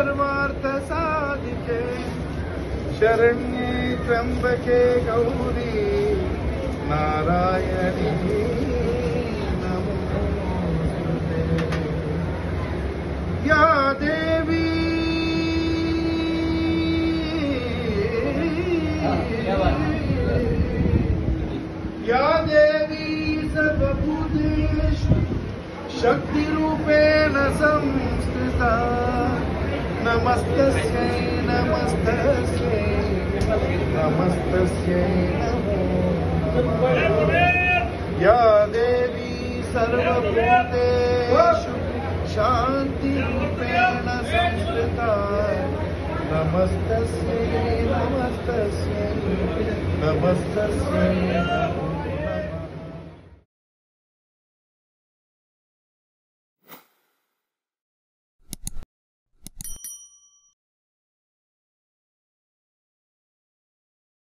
सर्वार्थ साधिके शरण्ये त्र्यंबके गौरी नारायणी नमोस्तुते। या देवी सर्वभूतेषु शक्तिरूपेण संस्थिता नमस्तस्यै नमस्तस्यै नमस्तस्यै नमो नमः। या देवी सर्वभूतेषु शान्तिरूपेण संस्थिता नमस्तस्यै नमस्तस्यै नमस्तस्यै